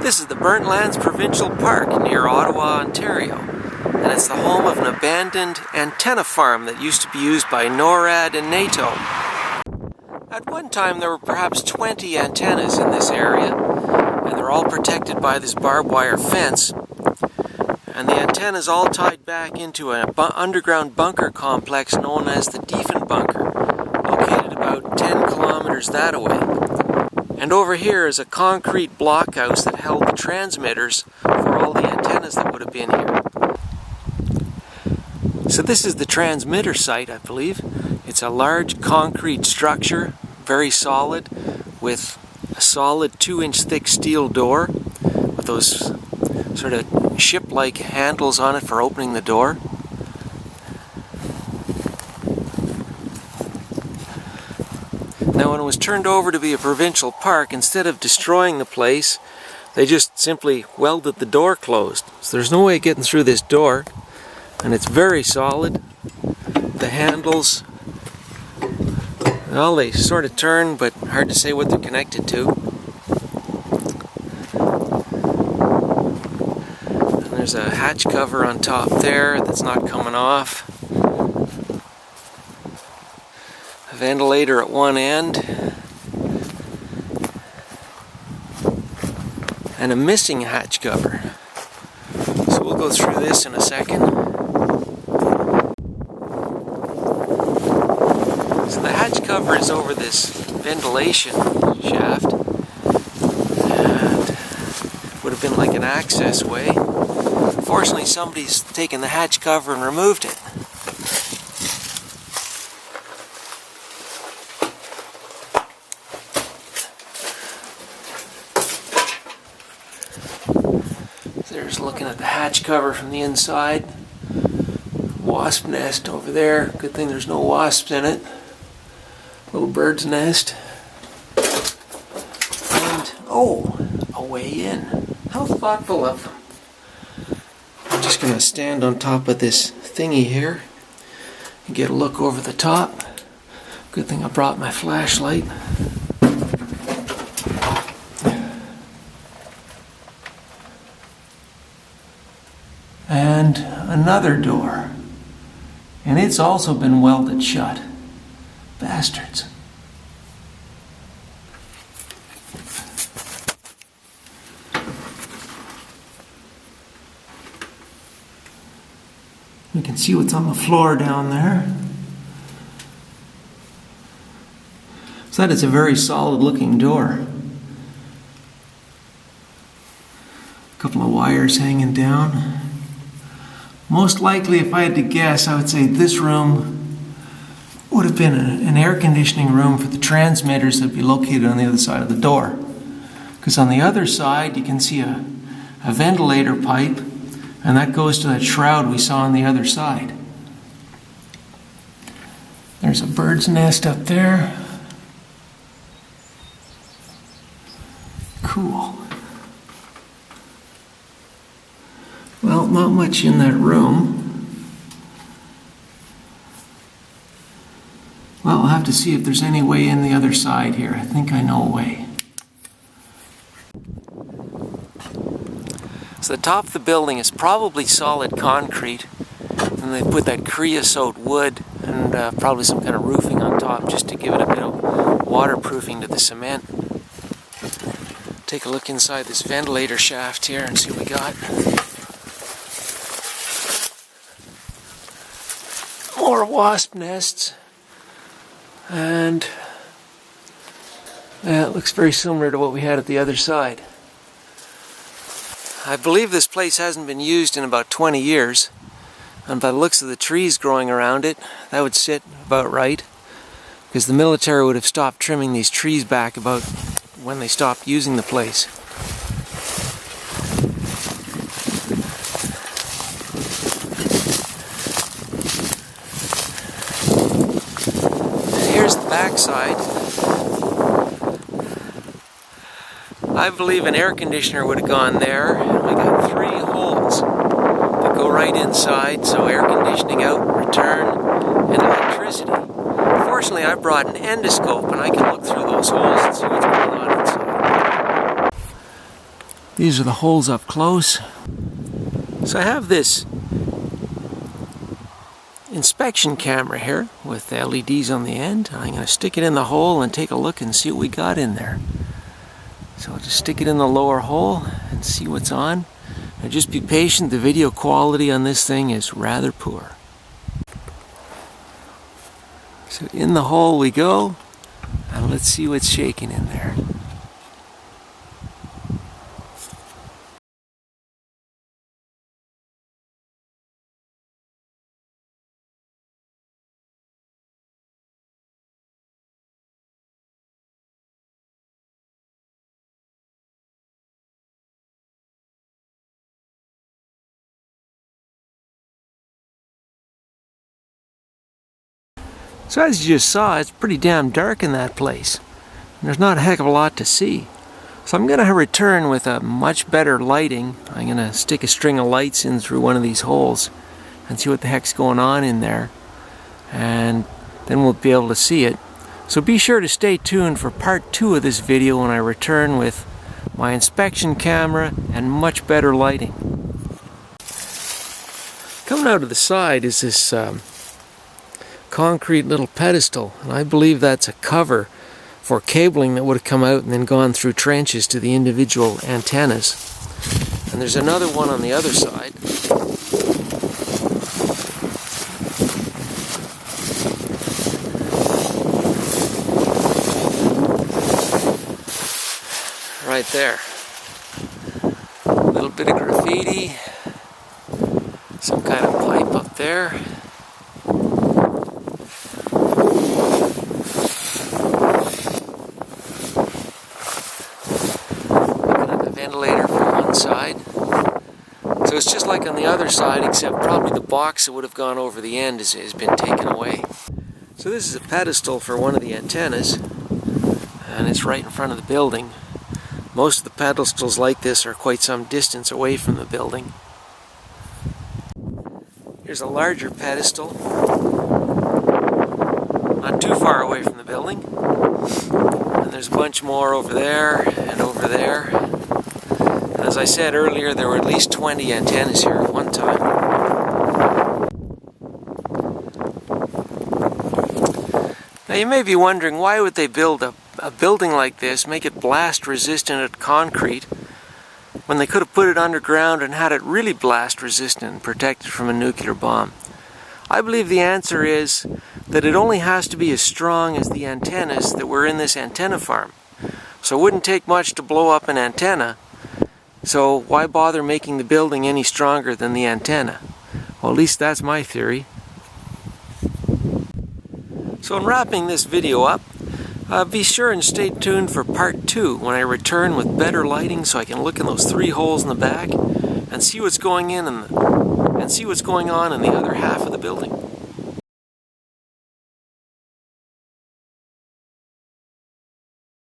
This is the Burnt Lands Provincial Park near Ottawa, Ontario, and it's the home of an abandoned antenna farm that used to be used by NORAD and NATO. At one time there were perhaps 20 antennas in this area, and they're all protected by this barbed wire fence, and the antennas all tied back into an underground bunker complex known as the Diefenbunker, located about 10 kilometers that way. And over here is a concrete blockhouse that held the transmitters for all the antennas that would have been here. So this is the transmitter site, I believe. It's a large concrete structure, very solid, with a solid 2-inch thick steel door with those sort of ship-like handles on it for opening the door. Now, when it was turned over to be a provincial park, instead of destroying the place, they just simply welded the door closed. So there's no way of getting through this door, and it's very solid. The handles, well, they sort of turn, but hard to say what they're connected to. And there's a hatch cover on top there that's not coming off. A ventilator at one end, and a missing hatch cover. So we'll go through this in a second. So the hatch cover is over this ventilation shaft, and would have been like an access way. Unfortunately, somebody's taken the hatch cover and removed it. There's looking at the hatch cover from the inside. Wasp nest over there. Good thing there's no wasps in it. Little bird's nest. And, oh, a way in. How thoughtful of them. I'm just going to stand on top of this thingy here and get a look over the top. Good thing I brought my flashlight. And another door, and it's also been welded shut. Bastards. You can see what's on the floor down there. So that is a very solid looking door. A couple of wires hanging down. Most likely, if I had to guess, I would say this room would have been an air conditioning room for the transmitters that would be located on the other side of the door. Because on the other side, you can see a ventilator pipe, and that goes to that shroud we saw on the other side. There's a bird's nest up there. Cool. Well, not much in that room. Well, I'll have to see if there's any way in the other side here. I think I know a way. So the top of the building is probably solid concrete, and they put that creosote wood and probably some kind of roofing on top just to give it a bit of waterproofing to the cement. Take a look inside this ventilator shaft here and see what we got. More wasp nests, and yeah, it looks very similar to what we had at the other side. I believe this place hasn't been used in about 20 years, and by the looks of the trees growing around it, that would sit about right, because the military would have stopped trimming these trees back about when they stopped using the place. Here's the backside. I believe an air conditioner would have gone there. We got 3 holes that go right inside, so air conditioning out, return, and electricity. Fortunately, I brought an endoscope and I can look through those holes and see what's going on inside. These are the holes up close. So I have this inspection camera here with the LEDs on the end. I'm going to stick it in the hole and take a look and see what we got in there. So I'll just stick it in the lower hole and see what's on. Now just be patient, the video quality on this thing is rather poor. So in the hole we go, and let's see what's shaking in there. So as you just saw, it's pretty damn dark in that place. And there's not a heck of a lot to see. So I'm going to return with a much better lighting. I'm going to stick a string of lights in through one of these holes and see what the heck's going on in there. And then we'll be able to see it. So be sure to stay tuned for part 2 of this video when I return with my inspection camera and much better lighting. Coming out of the side is this concrete little pedestal, and I believe that's a cover for cabling that would have come out and then gone through trenches to the individual antennas. And there's another one on the other side. Right there. A little bit of graffiti, some kind of pipe up there. Ventilator from one side. So it's just like on the other side, except probably the box that would have gone over the end has been taken away. So this is a pedestal for one of the antennas, and it's right in front of the building. Most of the pedestals like this are quite some distance away from the building. Here's a larger pedestal, not too far away from the building. And there's a bunch more over there and over there. As I said earlier, there were at least 20 antennas here at one time. Now you may be wondering, why would they build a building like this, make it blast resistant at concrete, when they could have put it underground and had it really blast resistant and protected from a nuclear bomb? I believe the answer is that it only has to be as strong as the antennas that were in this antenna farm. So it wouldn't take much to blow up an antenna. So why bother making the building any stronger than the antenna? Well, at least that's my theory. So in wrapping this video up, be sure and stay tuned for part 2 when I return with better lighting so I can look in those 3 holes in the back and see what's going on in the other half of the building.